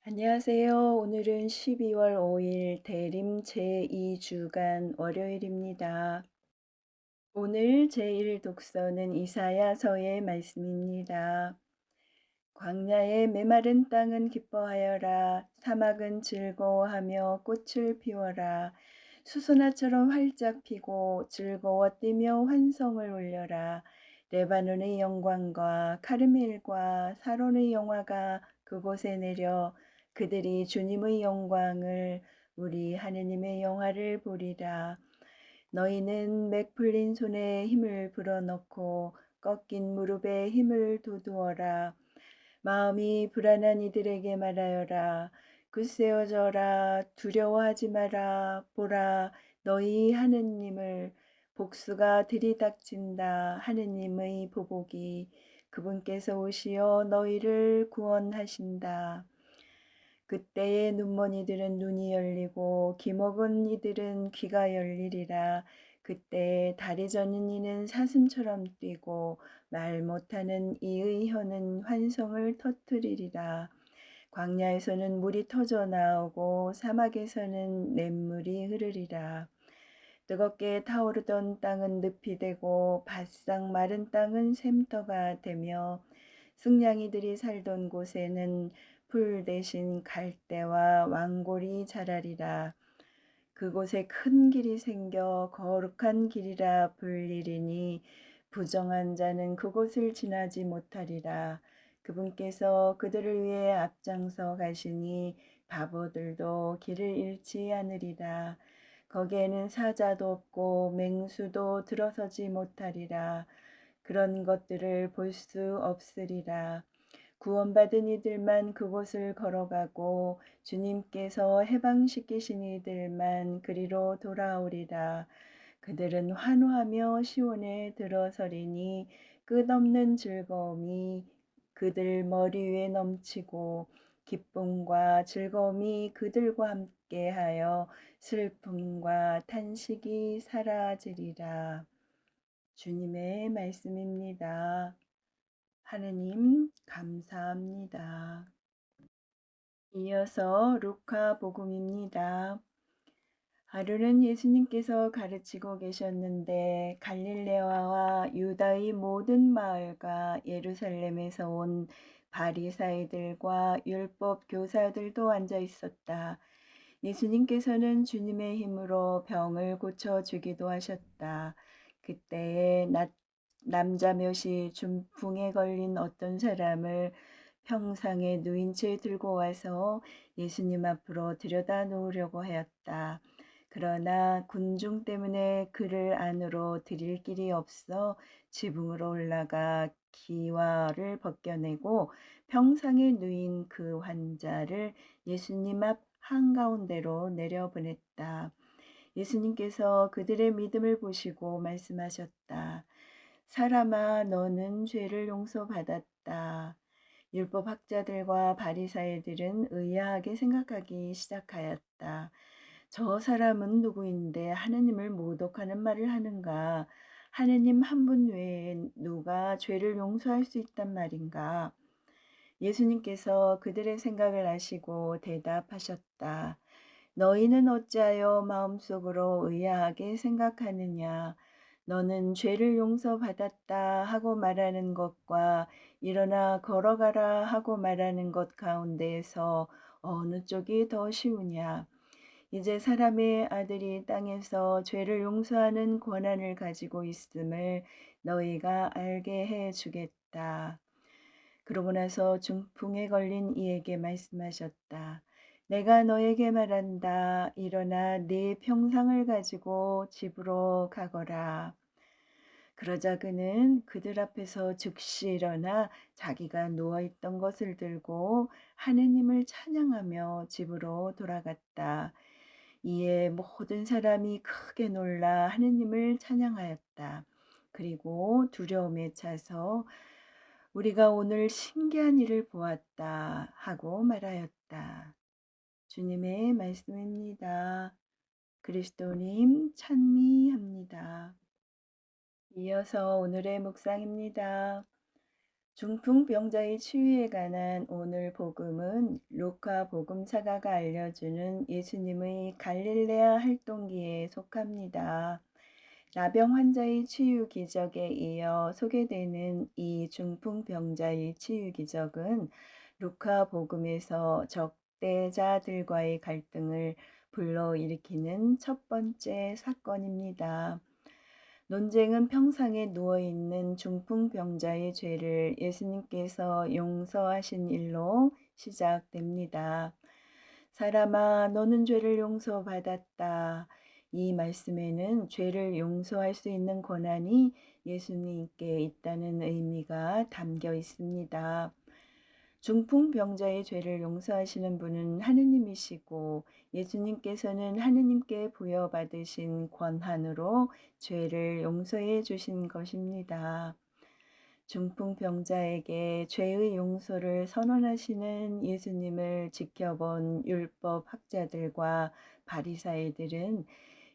안녕하세요. 오늘은 12월 5일 대림 제2주간 월요일입니다. 오늘 제1 독서는 이사야서의 말씀입니다. 광야의 메마른 땅은 기뻐하여라. 사막은 즐거워하며 꽃을 피워라. 수선화처럼 활짝 피고 즐거워 뛰며 환성을 올려라. 레바논의 영광과 카르멜과 사론의 영화가 그곳에 내려 그들이 주님의 영광을 우리 하느님의 영화를 보리라. 너희는 맥 풀린 손에 힘을 불어넣고 꺾인 무릎에 힘을 돋우어라. 마음이 불안한 이들에게 말하여라. 굳세어져라. 두려워하지 마라. 보라, 너희 하느님을 복수가 들이닥친다. 하느님의 보복이 그분께서 오시어 너희를 구원하신다. 그때의 눈먼 이들은 눈이 열리고 귀먹은 이들은 귀가 열리리라. 그때 다리 저는 이는 사슴처럼 뛰고 말 못하는 이의 혀는 환성을 터뜨리리라. 광야에서는 물이 터져 나오고 사막에서는 냇물이 흐르리라. 뜨겁게 타오르던 땅은 늪이 되고 바싹 마른 땅은 샘터가 되며 승냥이들이 살던 곳에는 풀 대신 갈대와 왕골이 자라리라. 그곳에 큰 길이 생겨 거룩한 길이라 불리리니 부정한 자는 그곳을 지나지 못하리라. 그분께서 그들을 위해 앞장서 가시니 바보들도 길을 잃지 않으리라. 거기에는 사자도 없고 맹수도 들어서지 못하리라. 그런 것들을 볼 수 없으리라. 구원받은 이들만 그곳을 걸어가고 주님께서 해방시키신 이들만 그리로 돌아오리라. 그들은 환호하며 시온에 들어서리니 끝없는 즐거움이 그들 머리 위에 넘치고 기쁨과 즐거움이 그들과 함께하여 슬픔과 탄식이 사라지리라. 주님의 말씀입니다. 하느님 감사합니다. 이어서 루카 복음입니다. 하루는 예수님께서 가르치고 계셨는데 갈릴레아와 유다의 모든 마을과 예루살렘에서 온 바리사이들과 율법 교사들도 앉아 있었다. 예수님께서는 주님의 힘으로 병을 고쳐 주기도 하셨다. 그때에 남자 몇이 중풍에 걸린 어떤 사람을 평상에 누인 채 들고 와서 예수님 앞으로 들여다 놓으려고 하였다. 그러나 군중 때문에 그를 안으로 들일 길이 없어 지붕으로 올라가 기와를 벗겨내고 평상에 누인 그 환자를 예수님 앞 한가운데로 내려보냈다. 예수님께서 그들의 믿음을 보시고 말씀하셨다. 사람아, 너는 죄를 용서받았다. 율법 학자들과 바리사이들은 의아하게 생각하기 시작하였다. 저 사람은 누구인데 하느님을 모독하는 말을 하는가? 하느님 한 분 외에 누가 죄를 용서할 수 있단 말인가? 예수님께서 그들의 생각을 아시고 대답하셨다. 너희는 어찌하여 마음속으로 의아하게 생각하느냐? 너는 죄를 용서받았다 하고 말하는 것과 일어나 걸어가라 하고 말하는 것 가운데에서 어느 쪽이 더 쉬우냐? 이제 사람의 아들이 땅에서 죄를 용서하는 권한을 가지고 있음을 너희가 알게 해 주겠다. 그러고 나서 중풍에 걸린 이에게 말씀하셨다. 내가 너에게 말한다. 일어나 네 평상을 가지고 집으로 가거라. 그러자 그는 그들 앞에서 즉시 일어나 자기가 누워있던 것을 들고 하느님을 찬양하며 집으로 돌아갔다. 이에 모든 사람이 크게 놀라 하느님을 찬양하였다. 그리고 두려움에 차서 우리가 오늘 신기한 일을 보았다 하고 말하였다. 주님의 말씀입니다. 그리스도님 찬미합니다. 이어서 오늘의 묵상입니다. 중풍병자의 치유에 관한 오늘 복음은 루카 복음사가가 알려주는 예수님의 갈릴레아 활동기에 속합니다. 나병 환자의 치유 기적에 이어 소개되는 이 중풍병자의 치유 기적은 루카 복음에서 적대자들과의 갈등을 불러일으키는 첫 번째 사건입니다. 논쟁은 평상에 누워있는 중풍병자의 죄를 예수님께서 용서하신 일로 시작됩니다. 사람아, 너는 죄를 용서받았다. 이 말씀에는 죄를 용서할 수 있는 권한이 예수님께 있다는 의미가 담겨 있습니다. 중풍병자의 죄를 용서하시는 분은 하느님이시고 예수님께서는 하느님께 부여받으신 권한으로 죄를 용서해 주신 것입니다. 중풍병자에게 죄의 용서를 선언하시는 예수님을 지켜본 율법 학자들과 바리사이들은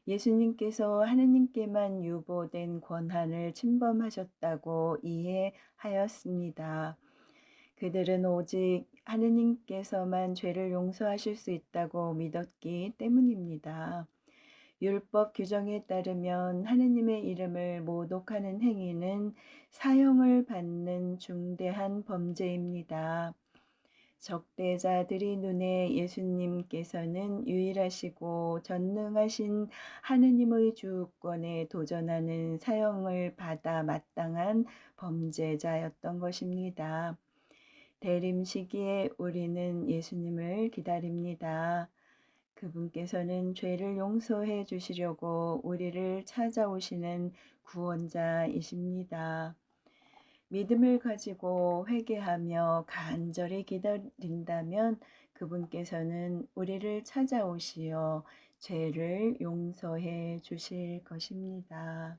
예수님께서 하느님께만 유보된 권한을 침범하셨다고 이해하였습니다. 그들은 오직 하느님께서만 죄를 용서하실 수 있다고 믿었기 때문입니다. 율법 규정에 따르면 하느님의 이름을 모독하는 행위는 사형을 받는 중대한 범죄입니다. 적대자들이 눈에 예수님께서는 유일하시고 전능하신 하느님의 주권에 도전하는 사형을 받아 마땅한 범죄자였던 것입니다. 대림 시기에 우리는 예수님을 기다립니다. 그분께서는 죄를 용서해 주시려고 우리를 찾아오시는 구원자이십니다. 믿음을 가지고 회개하며 간절히 기다린다면 그분께서는 우리를 찾아오시어 죄를 용서해 주실 것입니다.